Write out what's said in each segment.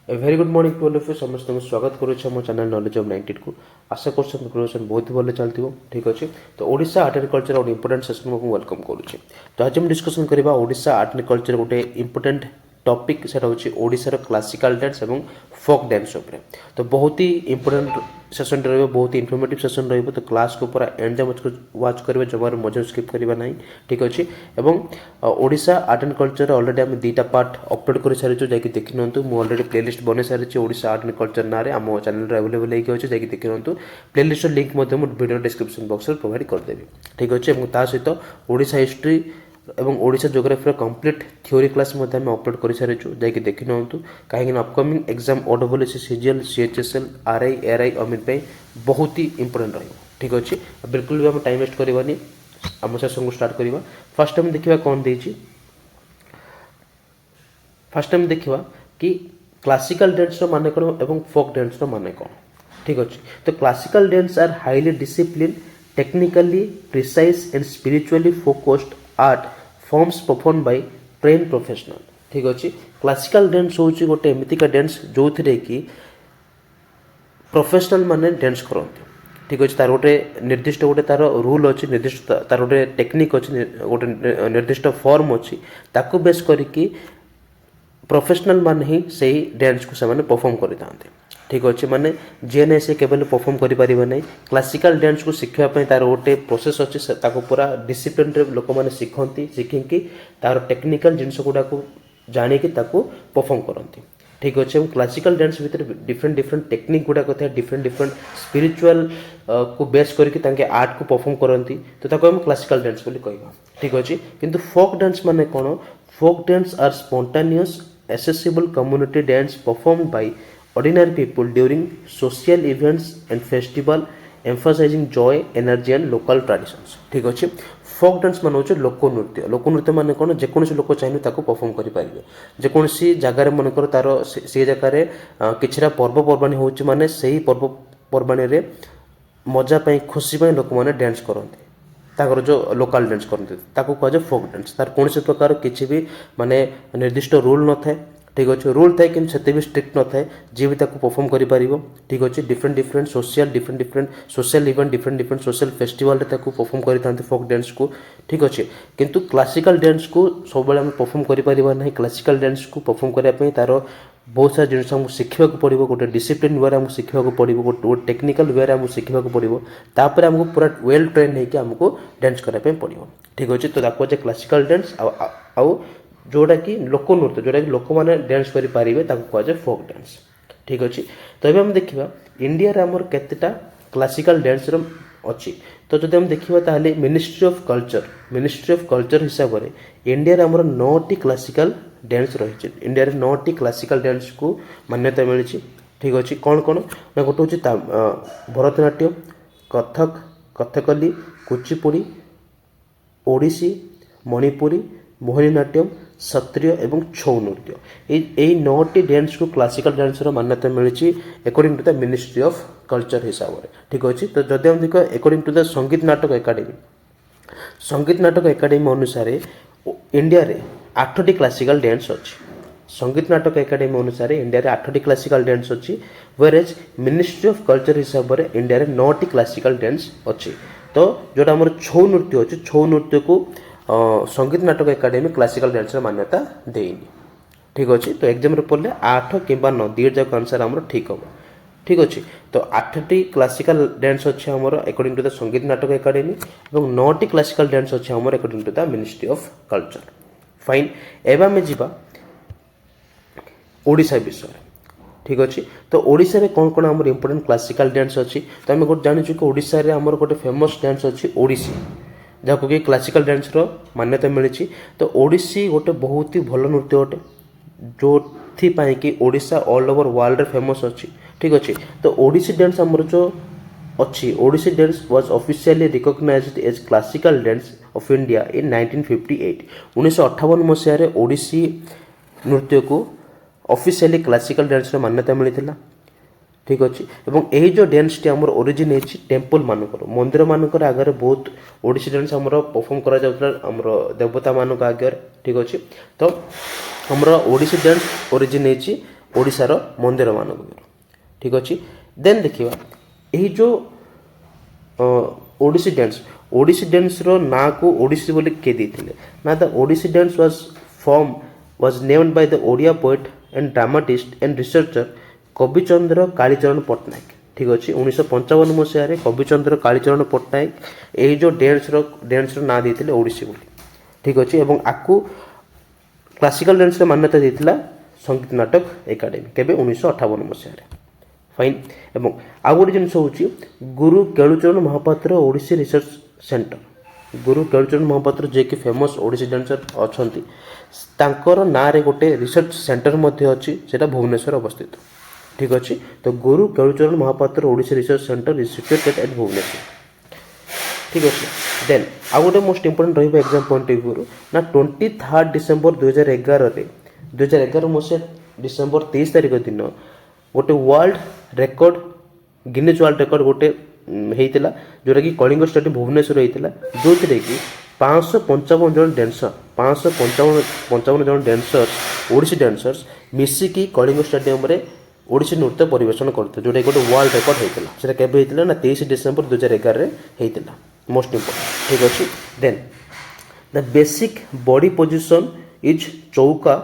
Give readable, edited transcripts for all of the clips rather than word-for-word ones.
A very good morning to all of you समस्त स्वागत करुच्छे मो चैनल नॉलेज ऑफ 90 को आशा करछन प्रिपरेशन बहुत ही भले चलथिबो ठीक अछि। तो ओडिशा आर्ट एंड कल्चर और इंपोर्टेंट सेशन को वेलकम करूछि। तो आज हम डिस्कशन करबा ओडिशा आर्ट एंड कल्चर गोटे इंपोर्टेंट टॉपिक सेटा होछि ओडिसा क्लासिकल डांस एवं फोक डांस उपरे। तो बहुत ही इंपोर्टेंट सेशन रहिबो, बहुत ही इन्फॉर्मेटिव सेशन रहिबो। तो क्लास को पूरा एंड जाम वाच करबे, जमार मजा स्किप करबा नाही ठीक अछि। एवं Odisha art and culture already हम दुटा पार्ट अपलोड कर सारिछु, जाकि देखि नंतु। मु ऑलरेडी प्लेलिस्ट बने सारिछु ओडिशा आर्ट एंड कल्चर नारे हम चैनल रे अवेलेबल हेकि अछि, जाकि देखि नंतु। प्लेलिस्ट लिंक मध्ये मु वीडियो डिस्क्रिप्शन बॉक्स रे प्रोवाइड कर देबी ठीक अछि। एवं ता सहित ओडिशा हिस्ट्री एवं Odisha geography complete theory class मध्ये हम अपलोड कर सारिछु, जाकि देखि नंतु। काहे कि upcoming exam OWSC CGL CHSL RI ARI अमित पे बहुत ही इंपोर्टेंट रहइबो ठीक अछि। बिल्कुल भी हम टाइम वेस्ट करबानी, हम सेशन को स्टार्ट करबा। फर्स्ट हम देखिबा कोन देछि। फर्स्ट हम देखिबा कि क्लासिकल डांस रो माने कोन एवं फोक डांस रो माने कोन ठीक अछि। तो classical dance are highly discipline, technically precise and spiritually focused art forms perform by train professional ठीक अछि। क्लासिकल डांस होछि गोटे एमितिका डांस जोथिरे कि प्रोफेशनल माने डांस करंती ठीक अछि। तार गोटे निर्दिष्ट गोटे तार रूल अछि, निर्दिष्ट तार गोटे टेक्निक अछि, गोटे निर्दिष्ट फॉर्म अछि। ताको बेस करिकि प्रोफेशनल माने ही सही डांस को से परफॉर्म करितांते ठीक अछि। माने जे ने से केवल परफॉर्म करि परिबा नै। क्लासिकल डांस को शिखिबा पय तार गोटे प्रोसेस अछि, ताको पूरा डिसिप्लिन रे लोक माने सिखंती, सिखिंकी तार टेक्निकल जिंस गुडा को जानि कि ताको परफॉर्म करंती ठीक अछि। क्लासिकल डांस भीतर डिफरेंट डिफरेंट टेक्निक गुडा कथा, डिफरेंट डिफरेंट स्पिरिचुअल को बेस करके तांके आर्ट को परफॉर्म करंती। तो ताको हम क्लासिकल डांस बोली कहबा ठीक अछि। किंतु फोक डांस माने कोन? Folk dance are spontaneous accessible community dance performed by ordinary people during social events and festival, emphasizing joy, energy and local traditions ठीक अछि। फोक डांस मान होचे लोक नृत्य। लोक नृत्य माने कोन? जे कोनसी लोक चाहिए ताको परफॉर्म करि परिबे। जे कोनसी जगह रे मन कर तार से जगह रे किछरा पर्व पर्बाणी होची, माने सही पर्व पर्बाणी रे मजा पय खुशी पय लोक माने डांस करंती, ताकर जो लोकल डांस करते ताको कह फोक डांस। तार कौन से प्रकार किसी भी माने निर्दिष्ट रूल न थाए ठीक अच्छे। रूल थाए कि से भी स्ट्रिक्ट न थाए, जी भी ताको परफॉर्म करि परिबो ठीक अच्छे। Different different social different different social event different different social festival रे ताको परफॉर्म करि थांते फोक डांस को ठीक अच्छे। किंतु क्लासिकल डांस को सब बेले हम परफॉर्म करि परिबा नहीं। क्लासिकल डांस को परफॉर्म करिया पय तार बहुत सारा जिनिस हमको शिखा पड़ो, गोटे डिसिप्लिन वे हमको शिखा पड़ो, गोटे टेक्निकल वे हमको शिखा पड़ो। तापर हमको पूरा वेल ट्रेन होकर हमको डांस करने पड़ो ठीक अच्छे। तो ताको जे क्लासिकल डांस आउ जोटा कि लोक नृत्य, जोटा कि लोक मैंने डांस करेंगे कहुए फोक डांस ठीक अच्छे। तो ये हम देखा इंडिया रे हमर केतेटा क्लासिकल डांस अच्छी। तो जब हम देखा ताहले मिनिस्ट्री ऑफ कल्चर हिसाब से इंडिया रे हमर 9टी क्लासिकल डांस रही। इंडिया रे 9टी क्लासिकल डांस को मान्यता मिली ठीक अच्छे। कौन कौन ना गोटे हूँ भरतनाट्यम, कथक, कथकली, कुचिपुड़ी, ओडिसी, मणिपुरी, मोहिनीनाट्यम, सत्रिय एवं छौ नृत्य। यही 9टी डांस को क्लासिकल डांस मान्यता मिली according to the ministry of culture हिसाब से ठीक अच्छे। तो जब हम देखा अकॉर्डिंग टू द संगीत नाटक एकाडेमी अनुसार इंडिया रे 8टी क्लासिकल डांस अच्छी। संगीत नाटक एकाडेमी अनुसार इंडिया रे 8टी क्लासिकल डांस अच्छी, व्हेरेज मिनिस्ट्री ऑफ कल्चर हिसाब से इंडिया रे 9टी क्लासिकल डांस अच्छी। तो जोटा हमर छौ नृत्य अच्छे, छौ नृत्य को संगीत नाटक एकाडेमी क्लासिकल डांस मान्यता देनी ठीक अच्छे। तो एग्जाम पढ़ले 8 कि 9 दी जाक आंसर आम ठीक हम ठीक अच्छे। तो 8टी क्लासिकल डांस अच्छे आमर अकॉर्डिंग टू द संगीत नाटक एकाडेमी और 9टी क्लासिकल डांस अच्छे आमर according to the ministry of culture fine. एवं आम जा ओडिशा विषय ठीक अच्छे। तो ओडिशा रे कौन कौन आमर इंपोर्टेंट क्लासिकल डांस अच्छी। तो आम गोटे जानी कि ओडिशा रे आमर गोटे फेमस डांस अच्छी ओडिसी, जहाँ कि क्लासिकल डांस रो मान्यता मिली। तो ओडिसी गोटे बहुत ही भल नृत्य अटे, जो कि ओडिशा ऑल ओवर वर्ल्ड रे फेमस अच्छी ठीक अच्छे। तो ओडिसी डांस आमर जो अच्छी, Odissi dance was officially recognised as classical dance of India in 1958। 1958 मसीह ओडिसी नृत्य को ऑफिशियली क्लासिकल डांस रो मान्यता मिली ठीक अच्छे। एवं यही जो डांस टी आमर ओरिजिन है टेम्पल मानकर, मंदिर मानकर आगे बहुत ओडिसी डांस आमर परफॉर्म करा जाउतला आमर देवता मानक आगे ठीक अच्छे। तो आमर ओडिसी डांस ओरिजिन है ଓଡ଼ିଶାର ମନ୍ଦିରମାନଙ୍କୁ। ଠିକ୍ ଅଛି। ଦେନ୍ ଦେଖିବା ଏହି ଯେଉଁ ଓଡ଼ିଶୀ ଡ୍ୟାନ୍ସର ନାଁକୁ ଓଡ଼ିଶୀ ବୋଲି କିଏ ଦେଇଥିଲେ ନା the Odissi dance was named by the Odia poet and dramatist and researcher Kabichandra Kalicharan Pattnaik. ଠିକ୍ ଅଛି। 1955 ମସିହାରେ କବିଚନ୍ଦ୍ର କାଳୀଚରଣ ପଟ୍ଟନାୟକ ଏହି ଯେଉଁ ଡ୍ୟାନ୍ସର ନାଁ ଦେଇଥିଲେ ଓଡ଼ିଶୀ ବୋଲି। ଠିକ୍ ଅଛି। ଏବଂ ଆକୁ କ୍ଲାସିକାଲ ଡ୍ୟାନ୍ସର ମାନ୍ୟତା ଦେଇଥିଲା ସଙ୍ଗୀତ ନାଟକ ଏକାଡେମୀ କେବେ 1958 ମସିହାରେ। ଫାଇନ୍। ଏବଂ ଆଉ ଗୋଟେ ଜିନିଷ ହେଉଛି ଗୁରୁ କେଳୁଚରଣ ମହାପାତ୍ର ଓଡ଼ିଶୀ ରିସର୍ଚ୍ଚ ସେଣ୍ଟର। ଗୁରୁ କେଳୁଚରଣ ମହାପାତ୍ର ଯିଏକି ଫେମସ୍ ଓଡ଼ିଶୀ ଡ୍ୟାନ୍ସର ଅଛନ୍ତି, ତାଙ୍କର ନାଁରେ ଗୋଟେ ରିସର୍ଚ୍ଚ ସେଣ୍ଟର ମଧ୍ୟ ଅଛି, ସେଇଟା ଭୁବନେଶ୍ୱର ଅବସ୍ଥିତ। ଠିକ୍ ଅଛି। ତ Guru Kelucharan Mohapatra Odissi research centre is situated at Bhubaneswar. ଠିକ୍ ଅଛି। ଦେନ୍ ଆଉ ଗୋଟେ ମୋଷ୍ଟ ଇମ୍ପୋର୍ଟାଣ୍ଟ ରହିବ ଏକ୍ଜାମ୍ ପଏଣ୍ଟ ଅଫ୍ ଭ୍ୟୁରୁ ନା 23 ଡିସେମ୍ବର 2011 ମସିହା ଡିସେମ୍ବର 23 ତାରିଖ ଦିନ ଗୋଟେ ଗିନିଜ୍ ୱାର୍ଲଡ ରେକର୍ଡ ଗୋଟେ ହେଇଥିଲା, ଯେଉଁଟାକି କଳିଙ୍ଗ ଷ୍ଟାଡିୟମ୍ ଭୁବନେଶ୍ୱର ହେଇଥିଲା, ଯେଉଁଥିରେ କି 555 ଜଣ ଡ୍ୟାନ୍ସର୍ସ ଓଡ଼ିଶୀ ଡ୍ୟାନ୍ସର୍ସ ମିଶିକି କଳିଙ୍ଗ ଷ୍ଟାଡିୟମ୍ରେ ଓଡ଼ିଶୀ ନୃତ୍ୟ ପରିବେଷଣ କରିଥିଲେ, ଯେଉଁଟାକି ଗୋଟେ ୱାର୍ଲଡ ରେକର୍ଡ ହେଇଥିଲା। ସେଇଟା କେବେ ହେଇଥିଲା ନା 23 ଡିସେମ୍ବର 2011ରେ ହେଇଥିଲା। Most important. ଠିକ୍ ଅଛି। Then the basic body position is Chouka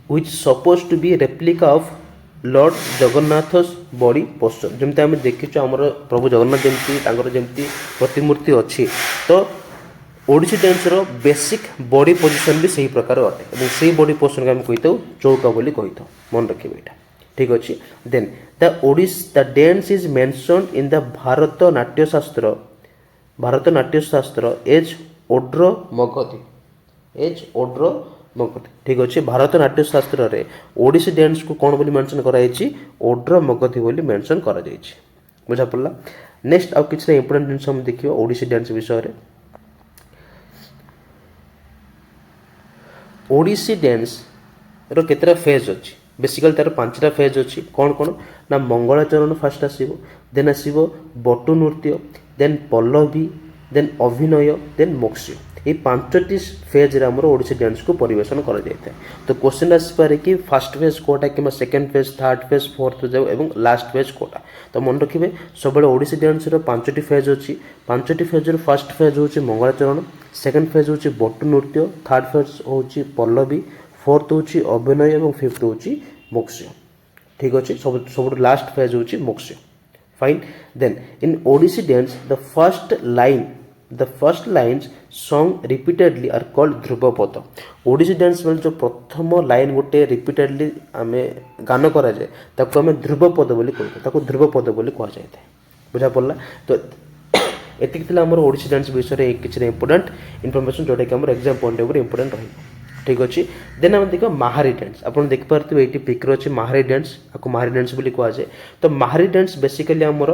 which supposed to be replica of lord Jagannath's body posture. ଯେମିତି ଆମେ ଦେଖିଛୁ ଆମର ପ୍ରଭୁ ଜଗନ୍ନାଥ ଯେମିତି ତାଙ୍କର ଯେମିତି ପ୍ରତିମୂର୍ତ୍ତି ଅଛି, ତ ଓଡ଼ିଶୀ ଡ୍ୟାନ୍ସର ବେସିକ୍ ବଡି ପୋଜିସନ୍ ବି ସେହି ପ୍ରକାର ଅଟେ ଏବଂ ସେହି ବଡି ପୋଜିସନ୍କୁ ଆମେ କହିଥାଉ ଚୌକା ବୋଲି କହିଥାଉ। ମନେ ରଖିବେ ଏଇଟା। ଠିକ୍ ଅଛି। Then the dance is mentioned in the Bharata Natyashastra as Odra Magadhi. ଠିକ୍ ଅଛି। ଭାରତ ନାଟ୍ୟଶାସ୍ତ୍ରରେ ଓଡ଼ିଶୀ ଡ୍ୟାନ୍ସକୁ କ'ଣ ବୋଲି ମେନସନ୍ କରାଯାଇଛି? ଓଡ୍ର ମଗଧି ବୋଲି ମେନସନ୍ କରାଯାଇଛି। ବୁଝା ପଡ଼ିଲା। ନେକ୍ସଟ ଆଉ କିଛିଟା ଇମ୍ପୋର୍ଟାଣ୍ଟ ଜିନିଷ ଆମେ ଦେଖିବା ଓଡ଼ିଶୀ ଡ୍ୟାନ୍ସ ବିଷୟରେ। ଓଡ଼ିଶୀ ଡ୍ୟାନ୍ସର କେତେଟା ଫେଜ୍ ଅଛି? ବେସିକାଲି ତାର 5ଟା ଫେଜ୍ ଅଛି। କ'ଣ ନା ମଙ୍ଗଳାଚରଣ ଫାଷ୍ଟ ଆସିବ, ଦେନ୍ ଆସିବ ବଟୁ ନୃତ୍ୟ, ଦେନ୍ ପଲ୍ଲବୀ, ଦେନ୍ ଅଭିନୟ, ଦେନ୍ ମୋକ୍ଷ। এই 5ଟି ଫେଜ୍ରେ ଆମର ଓଡ଼ିଶୀ ଡ୍ୟାନ୍ସକୁ ପରିବେଷଣ କରାଯାଇଥାଏ। ତ କ୍ୱେଶ୍ଚିନ୍ ଆସିପାରେ କି ଫାର୍ଷ୍ଟ ଫେଜ୍ କେଉଁଟା କିମ୍ବା second phase, third phase, fourth phase ଏବଂ ଲାଷ୍ଟ ଫେଜ୍ କେଉଁଟା? ତ ମନେ ରଖିବେ ସବୁବେଳେ ଓଡ଼ିଶୀ ଡ୍ୟାନ୍ସର 5ଟି ଫେଜ୍ ଅଛି। 5ଟି ଫେଜ୍ର ଫାର୍ଷ୍ଟ ଫେଜ୍ ହେଉଛି ମଙ୍ଗଳାଚରଣ, ସେକେଣ୍ଡ ଫେଜ୍ ହେଉଛି ବଟୁ ନୃତ୍ୟ, ଥାର୍ଡ଼ ଫେଜ୍ ହେଉଛି ପଲ୍ଲବୀ, ଫୋର୍ଥ ହେଉଛି ଅଭିନୟ ଏବଂ ଫିଫ୍ଥ ହେଉଛି ମୋକ୍ଷ। ଠିକ୍ ଅଛି। ସବୁଠୁ ଲାଷ୍ଟ ଫେଜ୍ ହେଉଛି moksha. Fine. Then in Odissi dance the first lines sung repeatedly are called dhruvapada. Odissi dance ବେଳେ ଯେଉଁ ପ୍ରଥମ ଲାଇନ୍ ଗୋଟେ ରିପିଟେଡଲି ଆମେ ଗାନ କରାଯାଏ ତାକୁ ଆମେ ଧ୍ରୁବପଦ ବୋଲି କହିଥାଉ, ତାକୁ ଧ୍ରୁବପଦ ବୋଲି କୁହାଯାଇଥାଏ। ବୁଝା ପଡ଼ିଲା। ତ ଏତିକି ଥିଲା ଆମର ଓଡ଼ିଶୀ ଡ୍ୟାନ୍ସ ବିଷୟରେ କିଛିଟା ଇମ୍ପୋର୍ଟାଣ୍ଟ ଇନଫର୍ମେସନ୍ ଯେଉଁଟାକି ଆମର ଏକ୍ଜାମ୍ ପଏଣ୍ଟ ଅଫ୍ ଭ୍ୟୁରୁ ଇମ୍ପୋର୍ଟାଣ୍ଟ ରହିବ। ଠିକ୍ ଅଛି। ଦେନ୍ ଆମେ ଦେଖିବା ମାହାରୀ ଡ୍ୟାନ୍ସ। ଆପଣ ଦେଖିପାରୁଥିବେ ଏଇଠି ପିକ୍ରେ ଅଛି ମାହାରୀ ଡ୍ୟାନ୍ସ, ଆକୁ ମାହାରୀ ଡ୍ୟାନ୍ସ ବୋଲି କୁହାଯାଏ। ତ ମାହାରୀ ଡ୍ୟାନ୍ସ ବେସିକାଲି ଆମର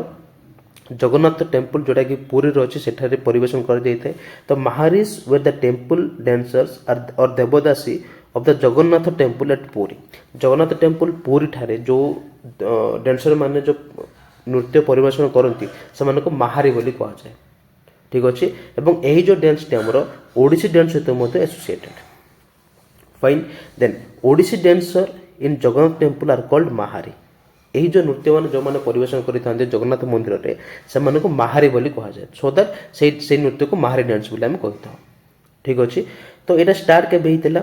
ଜଗନ୍ନାଥ ଟେମ୍ପଲ୍ ଯେଉଁଟାକି ପୁରୀରେ ଅଛି ସେଠାରେ ପରିବେଷଣ କରାଯାଇଥାଏ। ତ maharis were the temple dancers or devadasi of the Jagannath temple at Puri. Jagannath temple Puri ଠାରେ ଯେଉଁ ଡ୍ୟାନ୍ସର ମାନେ ଯେଉଁ ନୃତ୍ୟ ପରିବେଷଣ କରନ୍ତି ସେମାନଙ୍କୁ ମାହାରୀ ବୋଲି କୁହାଯାଏ। ଠିକ୍ ଅଛି। ଏବଂ ଏହି ଯେଉଁ ଡ୍ୟାନ୍ସଟି ଆମର ଓଡ଼ିଶୀ ଡ୍ୟାନ୍ସ ସହିତ ମଧ୍ୟ associated. Fine. Then Odissi dancer in Jagannath temple are called mahari. ଏହି ଯେଉଁ ନୃତ୍ୟମାନେ ଯେଉଁମାନେ ପରିବେଷଣ କରିଥାନ୍ତି ଜଗନ୍ନାଥ ମନ୍ଦିରରେ ସେମାନଙ୍କୁ ମାହାରୀ ବୋଲି କୁହାଯାଏ। ସୋ ଦ୍ୟାଟ୍ ସେଇ ନୃତ୍ୟକୁ ମାହାରୀ ଡ୍ୟାନ୍ସ ବୋଲି ଆମେ କହିଥାଉ। ଠିକ୍ ଅଛି। ତ ଏଇଟା ଷ୍ଟାର୍ଟ କେବେ ହେଇଥିଲା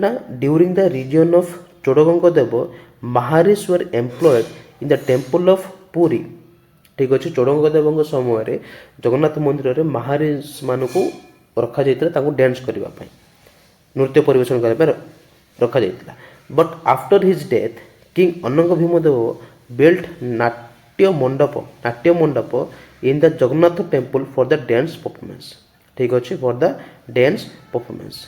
ନା during the region of Chodaganga Deva maharis were employed in the temple of Puri. ଠିକ୍ ଅଛି। ଚୋଡ଼ଗଙ୍ଗ ଦେବଙ୍କ ସମୟରେ ଜଗନ୍ନାଥ ମନ୍ଦିରରେ ମାହାରିଜ୍ ମାନଙ୍କୁ ରଖାଯାଇଥିଲା ତାଙ୍କୁ ଡ୍ୟାନ୍ସ କରିବା ପାଇଁ, ନୃତ୍ୟ ପରିବେଷଣ କରିବା ପାଇଁ ରଖାଯାଇଥିଲା। But after his death king Anang Bhimdev built Natya Mandap in the Jagannath temple for the dance performance। ଠିକ୍ ଅଛି। for the dance performance।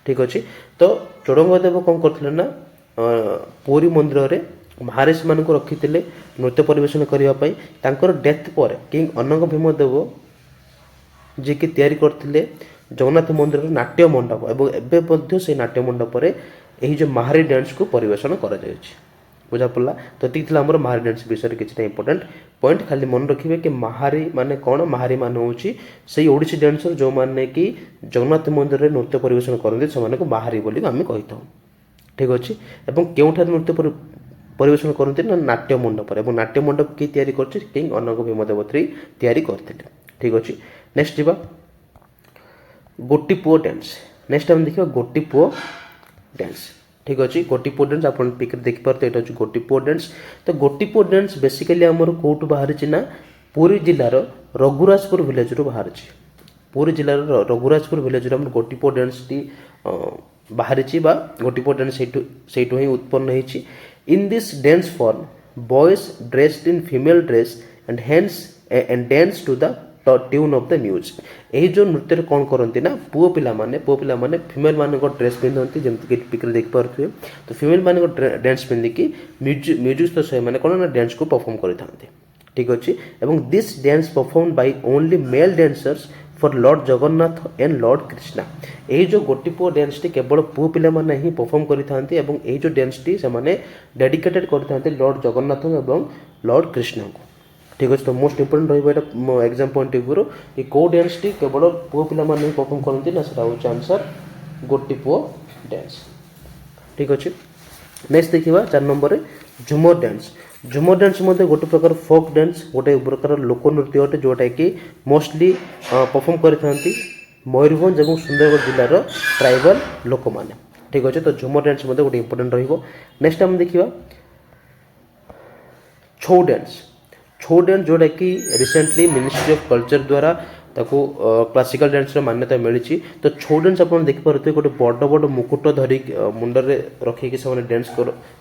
ଠିକ୍ ଅଛି। ତ ଚୋଡ଼ଗଙ୍ଗ ଦେବ କ'ଣ କରିଥିଲେ ନା ପୁରୀ ମନ୍ଦିରରେ ମାହାରିଜ୍ ମାନଙ୍କୁ ରଖିଥିଲେ ନୃତ୍ୟ ପରିବେଷଣ କରିବା ପାଇଁ। ତାଙ୍କର ଡେଥ୍ ପରେ କିଙ୍ଗ ଅନଙ୍ଗ ଭୀମଦେବ ଯିଏକି ତିଆରି କରିଥିଲେ ଜଗନ୍ନାଥ ମନ୍ଦିରର ନାଟ୍ୟ ମଣ୍ଡପ ଏବଂ ଏବେ ମଧ୍ୟ ସେଇ ନାଟ୍ୟ ମଣ୍ଡପରେ ଏହି ଯେଉଁ ମାହାରୀ ଡ୍ୟାନ୍ସକୁ ପରିବେଷଣ କରାଯାଉଛି। ବୁଝା ପଡ଼ିଲା। ତ ଏତିକି ଥିଲା ଆମର ମାହାରୀ ଡ୍ୟାନ୍ସ ବିଷୟରେ କିଛିଟା ଇମ୍ପୋର୍ଟାଣ୍ଟ ପଏଣ୍ଟ। ଖାଲି ମନେ ରଖିବେ କି ମାହାରୀ ମାନେ କ'ଣ? ମାହାରୀ ମାନେ ହେଉଛି ସେଇ ଓଡ଼ିଶୀ ଡ୍ୟାନ୍ସର ଯେଉଁମାନେ କି ଜଗନ୍ନାଥ ମନ୍ଦିରରେ ନୃତ୍ୟ ପରିବେଷଣ କରନ୍ତି ସେମାନଙ୍କୁ ମାହାରୀ ବୋଲି ଆମେ କହିଥାଉ। ଠିକ୍ ଅଛି। ଏବଂ କେଉଁଠାରେ ନୃତ୍ୟ ପରିବେଷଣ କରନ୍ତି ନା ନାଟ୍ୟ ମଣ୍ଡପରେ ଏବଂ ନାଟ୍ୟ ମଣ୍ଡପ କିଏ ତିଆରି କରିଛି କିଙ୍ଗ ଅନଙ୍ଗ ଭୀମଦେବତ୍ରୀ ତିଆରି କରିଥିଲେ। ଠିକ୍ ଅଛି ନେକ୍ସଟ ଯିବା ଗୋଟି ପୁଅ ଡ୍ୟାନ୍ସ। ନେକ୍ସଟ ଆମେ ଦେଖିବା ଗୋଟି ପୁଅ ଡ୍ୟାନ୍ସ। ଠିକ୍ ଅଛି ଗୋଟି ପୁଅ ଡ୍ୟାନ୍ସ ଆପଣ ପିକ୍ରେ ଦେଖିପାରୁଥିବେ ଏଇଟା ହେଉଛି ଗୋଟି ପୁଅ ଡ୍ୟାନ୍ସ। ତ ଗୋଟି ପୁଅ ଡ୍ୟାନ୍ସ ବେସିକାଲି ଆମର କେଉଁଠୁ ବାହାରିଛି ନା ପୁରୀ ଜିଲ୍ଲାର ରଘୁରାଜପୁର ଭିଲେଜରୁ ବାହାରିଛି। ପୁରୀ ଜିଲ୍ଲାର ରଘୁରାଜପୁର ଭିଲେଜରୁ ଆମର ଗୋଟି ପୁଅ ଡ୍ୟାନ୍ସଟି ବାହାରିଛି ବା ଗୋଟି ପୁଅ ଡ୍ୟାନ୍ସ ସେଇଠୁ ହିଁ ଉତ୍ପନ୍ନ ହେଇଛି। In this dance form boys dressed in female dress and dance to the tune of the music। ଏହି ଯେଉଁ ନୃତ୍ୟରେ କ'ଣ କରନ୍ତି ନା ପୁଅ ପିଲାମାନେ ଫିମେଲ୍ ମାନଙ୍କ ଡ୍ରେସ୍ ପିନ୍ଧନ୍ତି ଯେମିତିକି ପିକ୍ରେ ଦେଖିପାରୁଥିବେ। ତ ଫିମେଲ୍ ମାନଙ୍କ ଡ୍ୟାନ୍ସ ପିନ୍ଧିକି ମ୍ୟୁଜିକ୍ ସହିତ ସେମାନେ କ'ଣ ନା ଡ୍ୟାନ୍ସକୁ ପରଫର୍ମ କରିଥାନ୍ତି। ଠିକ୍ ଅଛି ଏବଂ this dance perform by only male dancers for lord Jagannath and lord Krishna. ଏହି ଯେଉଁ ଗୋଟି ପୁଅ ଡ୍ୟାନ୍ସଟି କେବଳ ପୁଅ ପିଲାମାନେ ହିଁ ପରଫର୍ମ କରିଥାନ୍ତି ଏବଂ ଏହି ଯେଉଁ ଡ୍ୟାନ୍ସଟି ସେମାନେ ଡେଡିକେଟେଡ୍ କରିଥାନ୍ତି ଲର୍ଡ଼ ଜଗନ୍ନାଥଙ୍କୁ ଏବଂ ଲର୍ଡ଼ କ୍ରିଷ୍ଣାଙ୍କୁ। ଠିକ୍ ଅଛି ତ ମୋଷ୍ଟ ଇମ୍ପୋର୍ଟାଣ୍ଟ ରହିବ ଏଇଟା ଏକ୍ଜାମ୍ ପଏଣ୍ଟ ଅଫ୍ ଭ୍ୟୁରୁ କି କେଉଁ ଡ୍ୟାନ୍ସଟି କେବଳ ପୁଅ ପିଲାମାନେ ହିଁ ପରଫର୍ମ କରନ୍ତି ନା ସେଟା ହେଉଛି ଆନ୍ସର୍ ଗୋଟି ପୁଅ ଡ୍ୟାନ୍ସ। ଠିକ୍ ଅଛି ନେକ୍ସଟ ଦେଖିବା 4 ନମ୍ବରରେ ଝୁମର ଡ୍ୟାନ୍ସ। ଝୁମର ଡ୍ୟାନ୍ସ ମଧ୍ୟ ଗୋଟେ ପ୍ରକାର ଫୋକ୍ ଡ୍ୟାନ୍ସ ଗୋଟେ ପ୍ରକାର ଲୋକନୃତ୍ୟ ଅଟେ ଯେଉଁଟାକି ମୋଷ୍ଟଲି ପରଫର୍ମ କରିଥାନ୍ତି ମୟୂରଭଞ୍ଜ ଏବଂ ସୁନ୍ଦରଗଡ଼ ଜିଲ୍ଲାର ଟ୍ରାଇବାଲ୍ ଲୋକମାନେ। ଠିକ୍ ଅଛି ତ ଝୁମର ଡ୍ୟାନ୍ସ ମଧ୍ୟ ଗୋଟେ ଇମ୍ପୋର୍ଟାଣ୍ଟ ରହିବ। ନେକ୍ସଟ ଆମେ ଦେଖିବା ଛଉ ଡ୍ୟାନ୍ସ। ଛଉ ଡ୍ୟାନ୍ସ ଯେଉଁଟାକି ରିସେଣ୍ଟଲି ମିନିଷ୍ଟ୍ରି ଅଫ୍ କଲଚର ଦ୍ୱାରା ତାକୁ କ୍ଲାସିକାଲ ଡ୍ୟାନ୍ସର ମାନ୍ୟତା ମିଳିଛି। ତ ଛଉ ଡ୍ୟାନ୍ସ ଆପଣ ଦେଖିପାରୁଥିବେ ଗୋଟେ ବଡ଼ ବଡ଼ ମୁକୁଟ ଧରିକି ମୁଣ୍ଡରେ ରଖିକି ସେମାନେ ଡ୍ୟାନ୍ସ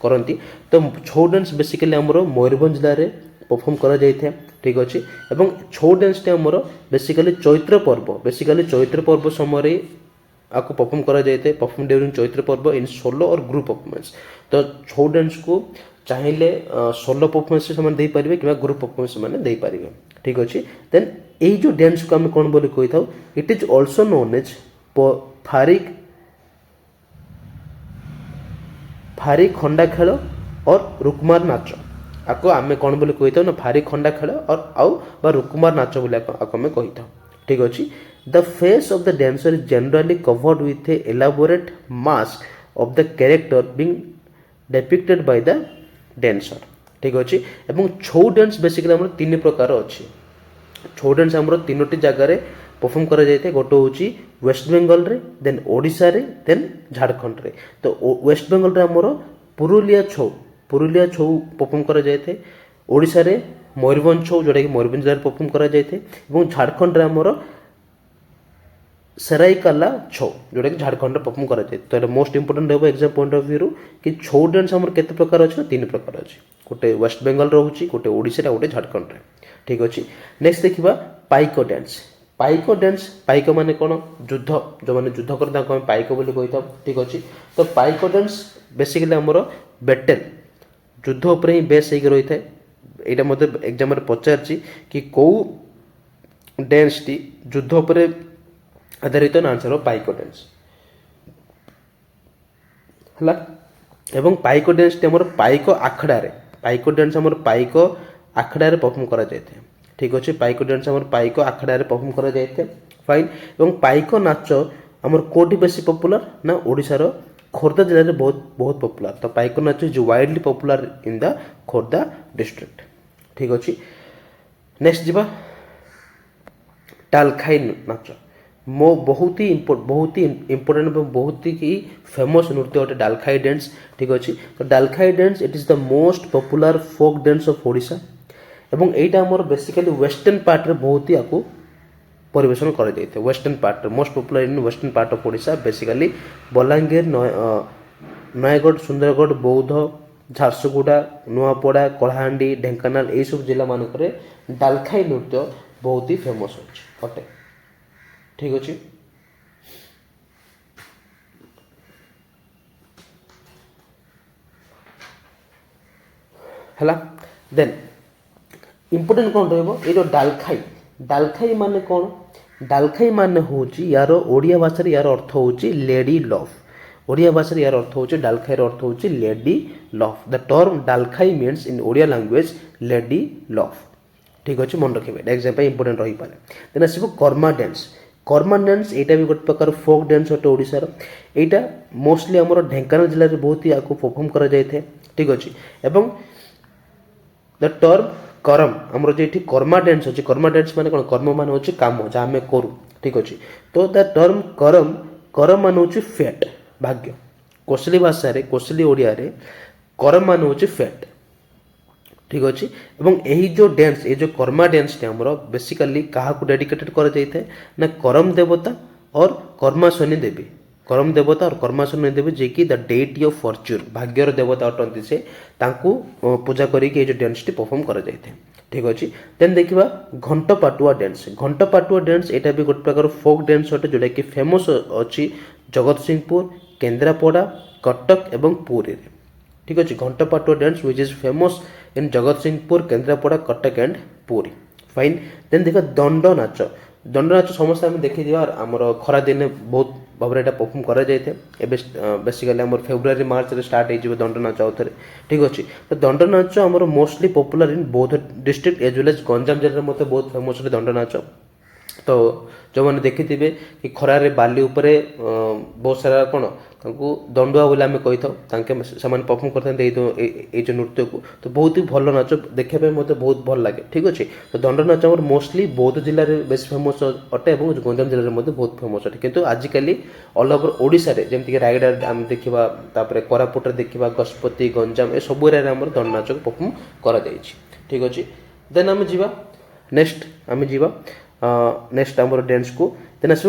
କରନ୍ତି। ତ ଛଉ ଡ୍ୟାନ୍ସ ବେସିକାଲି ଆମର ମୟୂରଭଞ୍ଜ ଜିଲ୍ଲାରେ ପରଫର୍ମ କରାଯାଇଥାଏ। ଠିକ୍ ଅଛି ଏବଂ ଛଉ ଡ୍ୟାନ୍ସଟି ଆମର ବେସିକାଲି ଚୈତ୍ର ପର୍ବ ସମୟରେ ଆକୁ ପରଫର୍ମ କରାଯାଇଥାଏ। ପରଫର୍ମ ଡ୍ୟୁରିଂ ଚୈତ୍ର ପର୍ବ in solo or group performance. ତ ଛଉ ଡ୍ୟାନ୍ସକୁ ଚାହିଁଲେ ସୋଲୋ ପରଫର୍ମାନ୍ସ ସେମାନେ ଦେଇପାରିବେ କିମ୍ବା ଗ୍ରୁପ୍ ପରଫର୍ମାନ୍ସ ସେମାନେ ଦେଇପାରିବେ। ଠିକ୍ ଅଛି ଦେନ୍ ଏଇ ଯେଉଁ ଡ୍ୟାନ୍ସକୁ ଆମେ କ'ଣ ବୋଲି କହିଥାଉ it is also known as Phari Khanda Khela ଅର୍ ରୁକୁମାର ନାଚ। ଆକୁ ଆମେ କ'ଣ ବୋଲି କହିଥାଉ ନା ଫାରି ଖଣ୍ଡା ଖେଳ ଆଉ ବା ରୁକୁମାର ନାଚ ବୋଲି ଆକୁ ଆମେ କହିଥାଉ। ଠିକ୍ ଅଛି the face of the dancer is generally covered with a elaborate mask of the character being depicted by the dancer. ଠିକ୍ ଅଛି ଏବଂ ଛଉ ଡ୍ୟାନ୍ସ ବେସିକାଲି ଆମର 3 ପ୍ରକାର ଅଛି। ଛଉ ଡ୍ୟାନ୍ସ ଆମର 3ଟି ଜାଗାରେ ପରଫର୍ମ କରାଯାଇଥାଏ। ଗୋଟେ ହେଉଛି ୱେଷ୍ଟବେଙ୍ଗଲରେ ଦେନ୍ ଓଡ଼ିଶାରେ ଦେନ୍ ଝାଡ଼ଖଣ୍ଡରେ। ତ ୱେଷ୍ଟବେଙ୍ଗଲରେ ଆମର ପୁରୁଲିଆ ଛଉ ପରଫର୍ମ କରାଯାଇଥାଏ। ଓଡ଼ିଶାରେ ମୟୂରଭଞ୍ଜ ଛଉ ଯେଉଁଟାକି ମୟୂରଭଞ୍ଜ ଜିଲ୍ଲାରେ ପରଫର୍ମ କରାଯାଇଥାଏ ଏବଂ ଝାଡ଼ଖଣ୍ଡରେ ଆମର ସେରାଇକାଲା ଛଉ ଯେଉଁଟାକି ଝାଡ଼ଖଣ୍ଡରେ ପରଫର୍ମ କରାଯାଇଥାଏ। ତ ଏଇଟା ମୋଷ୍ଟ ଇମ୍ପୋର୍ଟାଣ୍ଟ ରହିବ ଏକ୍ଜାମ୍ ପଏଣ୍ଟ ଅଫ୍ ଭ୍ୟୁରୁ କି ଛଉ ଡ୍ୟାନ୍ସ ଆମର କେତେ ପ୍ରକାର ଅଛି ନା 3 ପ୍ରକାର ଅଛି। ଗୋଟେ ୱେଷ୍ଟବେଙ୍ଗଲ ରହୁଛି ଗୋଟେ ଓଡ଼ିଶାରେ ଗୋଟେ ଝାଡ଼ଖଣ୍ଡରେ। ଠିକ୍ ଅଛି ନେକ୍ସଟ ଦେଖିବା ପାଇକ ଡ୍ୟାନ୍ସ। ପାଇକ ମାନେ କ'ଣ ଯୁଦ୍ଧ ଯେଉଁମାନେ ଯୁଦ୍ଧ କରନ୍ତି ତାଙ୍କୁ ଆମେ ପାଇକ ବୋଲି କହିଥାଉ। ଠିକ୍ ଅଛି ତ ପାଇକ ଡ୍ୟାନ୍ସ ବେସିକାଲି ଆମର ବେଟେଲ୍ ଯୁଦ୍ଧ ଉପରେ ହିଁ ବେସ୍ ହେଇକି ରହିଥାଏ। ଏଇଟା ମଧ୍ୟ ଏକ୍ଜାମ୍ରେ ପଚାରିଛି କି କେଉଁ ଡ୍ୟାନ୍ସଟି ଯୁଦ୍ଧ ଉପରେ ଆଧାରିତ ନା ଆନ୍ସର ହେବ ପାଇକ ଡ୍ୟାନ୍ସ ହେଲା। ଏବଂ ପାଇକ ଡ୍ୟାନ୍ସଟି ଆମର ପାଇକ ଆଖଡ଼ାରେ ପରଫର୍ମ କରାଯାଇଥାଏ। ଠିକ୍ ଅଛି ପାଇକ ଡ୍ୟାନ୍ସ ଆମର ପାଇକ ଆଖଡ଼ାରେ ପରଫର୍ମ କରାଯାଇଥାଏ ଫାଇନ୍। ଏବଂ ପାଇକ ନାଚ ଆମର କେଉଁଠି ବେଶୀ ପପୁଲାର ନା ଓଡ଼ିଶାର ଖୋର୍ଦ୍ଧା ଜିଲ୍ଲାରେ ବହୁତ ପପୁଲାର। ତ Paika Nacha is widely popular in the Khordha district. ଠିକ୍ ଅଛି ନେକ୍ସଟ ଯିବା ଡାଲଖାଇ ନାଚ। ବହୁତ ही इम्पोर्टेंट ଏବଂ ବହୁତ ही फेमस नृत्य अटे ଡାଲଖାଇ ଡ୍ୟାନ୍ସ। ଠିକ୍ ଅଛି ତ Dalkhai dance it is the most popular folk dance of Odisha ଏବଂ ଏଇଟା ଆମର ବେସିକାଲି ୱେଷ୍ଟର୍ଣ୍ଣ ପାର୍ଟରେ ବହୁତ ହି ଆକୁ ପରିବେଷଣ କରାଯାଇଥାଏ। ୱେଷ୍ଟର୍ଣ୍ଣ ପାର୍ଟରେ most popular in western part of Odisha basically Balangir Nayagarh Sundargarh Boudh Jharsuguda Nuapada Kalahandi Dhenkanal ଏହିସବୁ ଜିଲ୍ଲାମାନଙ୍କରେ ଡାଲଖାଇ ନୃତ୍ୟ ବହୁତ ହି ଫେମସ୍ ଅଟେ। ଠିକ୍ ଅଛି ହେଲା ଦେନ୍ ଇମ୍ପୋର୍ଟାଣ୍ଟ କ'ଣ ରହିବ ଏଇ ଯେଉଁ ଡାଲଖାଇ ମାନେ କ'ଣ ଡାଲଖାଇ ମାନେ ହେଉଛି ୟାର ଓଡ଼ିଆ ଭାଷାରେ ୟାର ଅର୍ଥ ହେଉଛି ଲେଡି ଲଭ୍। ଓଡ଼ିଆ ଭାଷାରେ ୟାର ଅର୍ଥ ହେଉଛି ଡାଲଖାଇର ଅର୍ଥ ହେଉଛି lady love. The term Dalkhai means in Odia language lady love. ଠିକ୍ ଅଛି ମନେ ରଖିବେ ଏକ୍ଜାମ୍ ପାଇଁ ଇମ୍ପୋର୍ଟାଣ୍ଟ ରହିପାରେ। ଦେନ୍ ଆସିବ କର୍ମା ଡ୍ୟାନ୍ସ। कर्मा डांस यहाँ भी गोटे प्रकार फोक डांस अटे ओडिशार यहाँ मोस्टली आमर ढेंकानाल जिले में बहुत ही आपको परफॉर्म करा जाए ठीक अच्छे एवं द टर्म करम आमर जो कर्मा डांस अच्छे कर्मा डांस माने कौन कर्म मान हूँ कम जहाँ आम करूँ ठीक अच्छे तो द टर्म करम करम मान हूँ फैट भाग्य कोसली भाषा रे कोसली ओडिया रे करम मान हूँ फैट ठीक अच्छे एवं यही जो डांस ये जो कर्मा डांस आमर बेसिकाली क्या डेडिकेटेड कर ना करम देवता और कर्माशनी देवी करम देवता और कर्माशनी देवी जे कि द डेटी ऑफ फॉर्च्यून भाग्यर देवता अटंती से तांकू पूजा करिक जो डांस टी परफॉर्म कर ठीक अच्छे देन देखा घंट पाटुआ डांस यहाँ भी गोटे प्रकार फोक डांस अटे जोटा कि फेमस अच्छी जगतसिंहपुर केन्द्रापड़ा कटक एवं पुरी ठीक अच्छे Ghanta Patua dance which is famous in Jagatsinghpur Kendrapara Cuttack and Puri fine then देखा दंड नाच समस्त आम देखी आमर खरा दिन बहुत भाव में परफॉर्म कर बेसिकली आम फेब्रुआरी मार्च रे स्टार्ट हो दंड नाच आउ थे ठीक अच्छे तो दंड नाच आमर mostly popular in Boudh district as well as Ganjam जिले में बहुत फेमस दंड नाच तो जो मैंने देखी थे कि खरारे बाली उपरे बहुत सारा कौन दंडुआ बोले आम कही था परफॉर्म करते जो नृत्य को तो बहुत ही भल नाच देखापी मत बहुत भल लगे ठीक अच्छे तो दंड नाच आम मोस्टली बौद्ध जिले में बेस फेमस अटे और गंजाम जिले में बहुत फेमस अटे किंतु आजिकली ऑल ओवर ओडिशा रे जमीक रायगड़ा आम देखा कोरापुट देखा गजपति गंजाम ए सब एरिया आम दंड नाच को परफॉर्म कर ठीक अच्छे देन आम जा नेक्स्ट आम जा नेक्स्ट आमर डांस को देन आस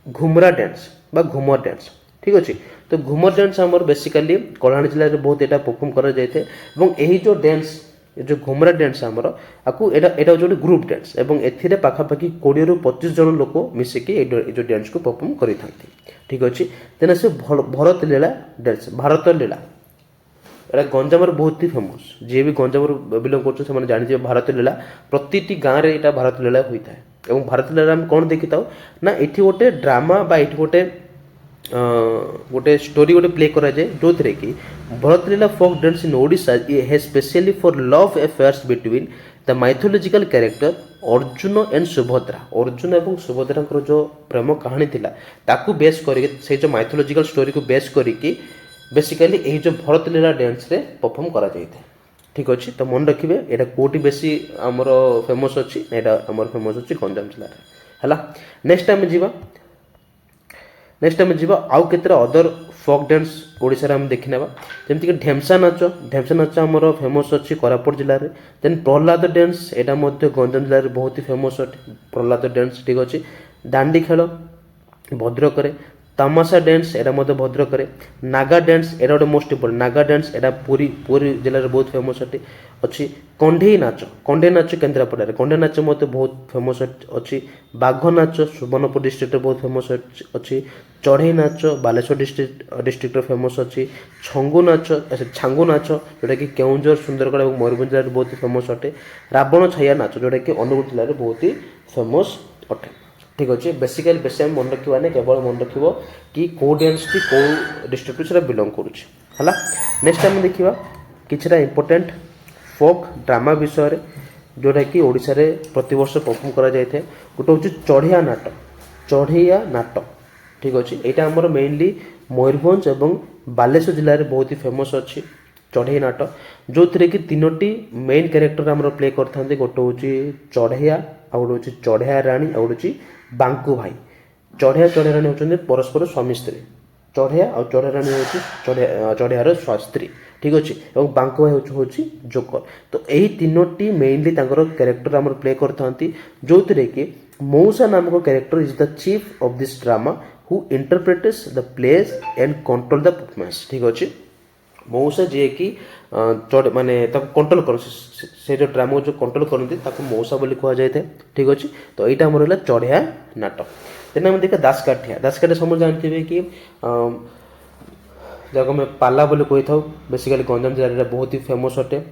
घुमरा डांस बा घुमर डांस ठीक अच्छे तो घुमर डांस आमर बेसिकाली कलाहांडी जिले में बहुत यहाँ परफॉर्म कर यही जो डांस जो घुमरा डांस आमर आपको यहाँ जो ग्रुप डांस एवं ए पाखापाखि 20 ରୁ 25 जन लोक मिसिकी जो डांस को परफॉर्म करी ठीक अच्छे देन आस भरत लीला डांस भारत लीला एटा गंजाम बहुत ही फेमस जी भी गंजाम बिलंग कर जानी भारत लीला प्रति गाँव में यहाँ भारत लीला होता है और भारत लीला आम कौन देखी था ना ये गोटे ड्रामा बा ये गोटे गोटे स्टोरी गोटे प्ले करा जाए जो थे कि भारत लीला फोक डांस इन ओडिशा है specially for love affairs between the mythological character Arjun and Subhadra Arjun और सुभद्रा जो प्रेम कहानी थिला ताकू बेस करके जो माइथोलॉजिकल स्टोरी को बेस करके बेसिकली यही जो भरत लीला डांस रे परफॉर्म करा जाए ठीक अच्छे तो मन रखिए यहाँ कौटी बेसी आमर फेमस अच्छी यहाँ आमर फेमस अच्छी गंजाम जिले है नेक्स्ट आम जा आउ के अदर फोक डांस ओडिशा आम देखी ना जमीक ढेमसा नाच आमर फेमस अच्छी कोरापुट जिले में देन प्रहलाद डांस यहाँ गंजाम जिले में बहुत ही फेमस अटे प्रहलाद डांस ठीक अच्छे दांडी खेल भद्रक तमाशा डांस यहाँ भद्रक नागा डांस यहाँ गोटे मोस्ट इम्पोर्टेंट नागा डांस यहाँ पुरी जिले में बहुत फेमस अटे अच्छी कंढे नाच केन्द्रापड़ा कंढे नाच मत बहुत फेमस अच्छी बाघ नाच सुवर्णपुर डिस्ट्रिक्ट बहुत फेमस अच्छी चढ़ई नाच बालेश्वर डिस्ट्रिक्ट फेमस अच्छी छंगु नाच नाच जोटा कि केउंझर सुंदरगढ़ और मयूरभंज जिले में बहुत फेमस अटे रावण छाया नाच जोटा कि अनुगुल जिले में बहुत ही फेमस अटे ठीक अच्छे बेसिकली बेस मन रखा ना केवल मन रख कि कौ डांस टी कौ डिस्ट्रिक्ट से बिलंग करुला नेक्स्ट आम देखा किछटा इंपोर्टेंट फोक ड्रामा विषय जोटा कि ओडिशा रे प्रति वर्ष परफॉर्म करा जाए गोटे हूँ चढ़ैया नाटक ठीक अच्छे यहाँ आमर मेनली मयूरभंज और बालेश्वर जिले में बहुत ही फेमस अच्छी चढ़ई नाटक जो थे कि 3टी मेन कैरेक्टर आमर प्ले करते गोटे हूँ चढ़ैया आ गोटे हूँ चढ़ैया राणी आ गोटे बांकु भाई चढ़ैया राणी होती परस्पर स्वामी स्त्री चढ़ैया और चढ़ैया राणी हूँ चढ़ैयार स्त्री ठीक अच्छे और बांकु भाई हूँ जोकर तो यही 3टी मेनली कैरेक्टर आमर प्ले करते जो थे कि मौसा नामक character is the chief of this drama who interprets the place and control the performance ठीक अच्छे मौसा जी कि माने कंट्रोल कर से जो ड्रामा जो कंट्रोल करते मौसा बोली कह जाए ठीक अच्छे तो यहाँ आम रहा चढ़ैया नाटक तेना आम देखा दासकाठिया समझ जानते कि जगह में पाला बोली कही था बेसिकली गंजाम जिले बहुत ही फेमस अटे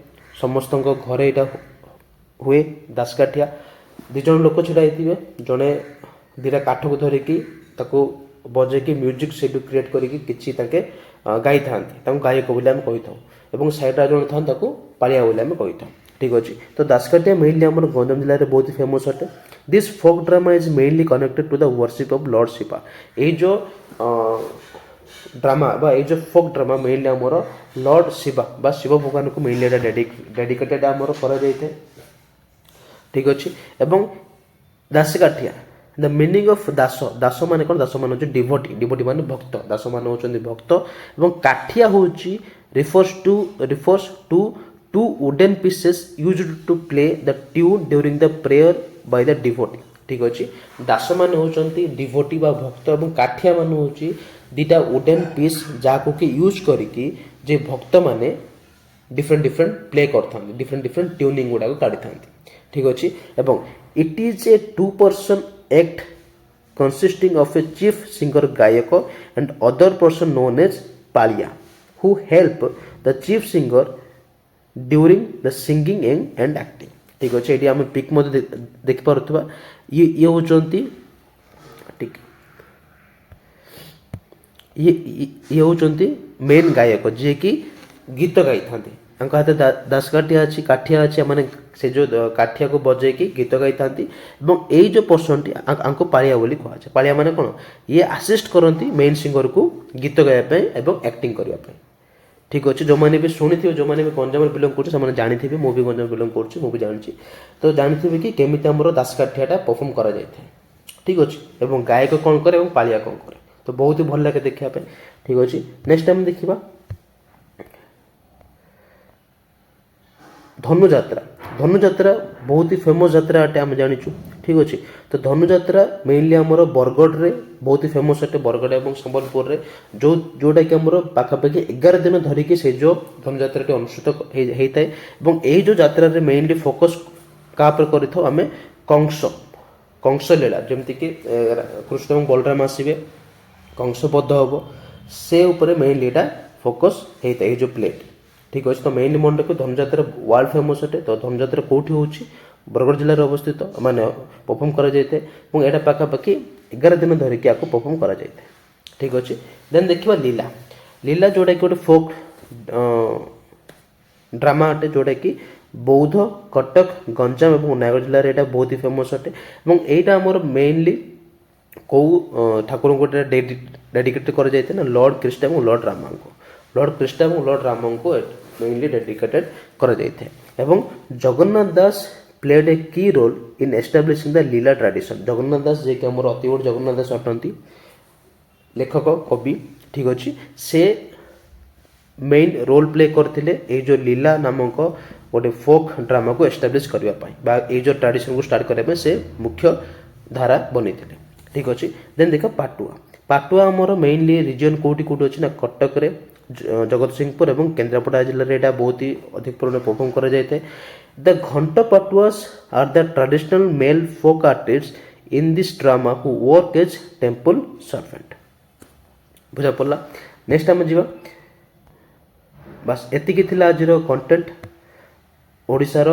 समस्त घरे यहाँ हुए दासकाठिया 2 जन लोक छिड़ा होते जड़े 2टा काठ को धरिकी बजेकी म्यूजिक से क्रिएट करके गाई था गायक बोले आम कही था सैड्रा जन था पालिया बोले आम कही था ठीक अच्छे तो दासकाठिया मेनली आम गंजाम जिले में बहुत ही फेमस अटे this folk drama is mainly connected to the worship of lord Shiva ये जो ड्रामा बा ये जो फोक ड्रामा मेनली आमर लॉर्ड शिवा बा शिव भगवान को मेनली डेडिकेटेड आमर करा जाइए ठीक अच्छे एवं दासकाठिया द मीनिंग ऑफ दास दास मान कौन दास मान डिवोटी डिवोटी मान भक्त दास मान होचंदी भक्त एवं काठिया होची refers to two wooden pieces used to play the tune during the prayer by the devotee ठीक अच्छे दास मान होचंती डिवोटी बा भक्त एवं काठिया मान होची दीटा वुडन पीस जाको कि यूज करिकी जे भक्त माने डिफरेंट डिफरेंट प्ले करथां डिफरेंट ट्यूनिंग गुडा को काढी थांती ठीक अच्छे एवं it is a 2-person act consisting of a chief singer गायक and other person known as पालिया who help the chief singer during the singing and acting ठीक अच्छे ये आम पिक मध्य देखि पारुथबा ये होचंती ठीक ये होचंती मेन गायक जे कि गीत गाई थांती अंक हाथ दासकाठिया अच्छी काठिया अच्छी मैंने से जो काठिया को बजे कि गीत गाई थांती एवं यही जो पर्सन आंको पालिया बोली कहुए पालिया माने कौन ये आसिस्ट करती मेन सिंगर को गीत गाइबा एवं एक्टिंग करने ठीक अच्छे जो मैंने भी शुणी थे जो मैंने भी गंजाम बिलंग कर जानी थे मुझे गंजाम बिलंग कर जानी तो जानी कि केमी आमर दासकाठियाटा परफॉर्म करा जाए ठीक अच्छे एवं गायक कौन करे और पालिया कौन करे तो बहुत ही भल लगे देखा ठीक अच्छे नेक्स्ट टाइम देखा धनुजात्रा बहुत ही फेमस यात्रा अटे आम जाचु ठीक अच्छे तो धनुजात्रा मेनली आमर बरगढ़ रे बहुत ही फेमस अटे बरगढ़ और संबलपुर रे जोटा कि आमर पाखापाखि 11 दिन धरिकी से जो धनुजात्रा अनुष्ठित होता है यही जो यात्रा रे मेनली फोकस क्या कर कंस लीला जमती कि कृष्ण और बलराम आसवे कंस बद्ध हम से मेनली यहाँ फोकस होता है जो प्लेट ठीक अच्छे तो मेनली मन रखो धनुजात्रा वर्ल्ड फेमस अटे तो धनुजात्रा कौटी हो बरगढ़ जिले अवस्थित माने परफॉर्म करा जाए यहाँ पाखापाखि 11 दिन धरिकी आपको परफॉर्म करा जाए ठीक अच्छे देन देखा लीला लीला जोटा कि गोटे फोक ड्रामा अटे जोटा कि बौद्ध कटक गंजाम और नयगढ़ जिले में बहुत ही फेमस अटे यहाँ आमर मेनली कौ ठाकुर को डेडिकेट कर लॉर्ड कृष्ण और लॉर्ड रामा को लॉर्ड कृष्ण और लॉर्ड रामा को मेनली डेडिकेटेड कर जगन्नाथ दास played a key role in establishing the leela tradition Jagannath Das जे कि आमर अति बड़ जगन्नाथ दास अटंती लेखक कवि ठीक अच्छे से मेन रोल प्ले करते ये जो लीला नामक गोटे फोक ड्रामा को एस्टाब्लिश करने जो ट्रेडिशन को स्टार्ट करने से मुख्य धारा बनी ठीक अच्छे देन देख पाटुआ आमर मेनली रिजन कौटी कौटी अच्छी ना कटक रे जगत सिंहपुर और केन्द्रापड़ा जिले में यहाँ बहुत ही अधिक परिमाण परफॉर्म करा जाए the Ghanta Patuas are the traditional male folk artist in this drama who work as temple servant बुझा पड़ा नेक्स्ट आम जा बस एतिकी थिला आजिर कंटेंट ओडिशार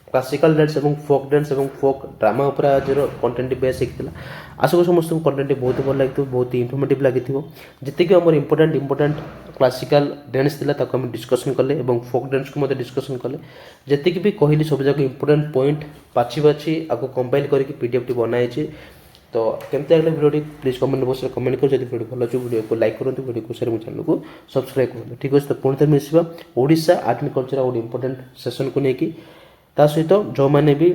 क्लासिकल डांस और फोक डांस और फोक ड्रामा उपर आज कंटेंट बेस शिखला आशा करी समस्त कंटेंट बहुत भल लगे बहुत ही इनफर्मेटिव लगी जितकी आम इंपोर्टाट क्लासिकल डांस थिला ताको हम डिस्कसन कले और फोक डांस को मत डिस्कसन कले जी भी कहली सब जगह इंपोर्टाट पॉइंट बाछी बाछी आपको कंपाइल करके पीडीएफ टी बनाई तो केमती लगला वीडियो प्लीज कमेंट बॉक्स में कमेंट कर वीडियो भल अच्छे वीडियो को लाइक करूँ वीडियो को शेयर चैनल को सब्सक्राइब करूँ ठीक अच्छे तो पुणी मिसवा ओडिशा आर्ट एंड कल्चर गोटे इंपोर्टाट सेसन को लेकिन ता सहित जो मैंने भी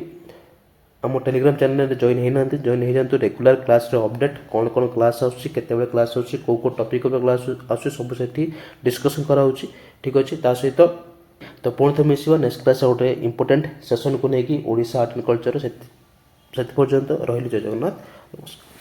आम टेलीग्राम चैनल जॉइन होना जॉइन हो जातु रेगुलर क्लास अपडेट कौन कौन क्लास आसुच्ची केते क्लास आसुच्ची कौ टॉपिक क्लास आसुच्ची सब से डिस्कसन कराऊँच ठीक अच्छे ता सहित तो पुणी मिसवा नेक्स्ट क्लास गोटे इंपोर्टाट सेसन को लेकिन ओडिशा आर्ट एंड कल्चर से पर्यंत रही जय जगन्नाथ नमस्कार।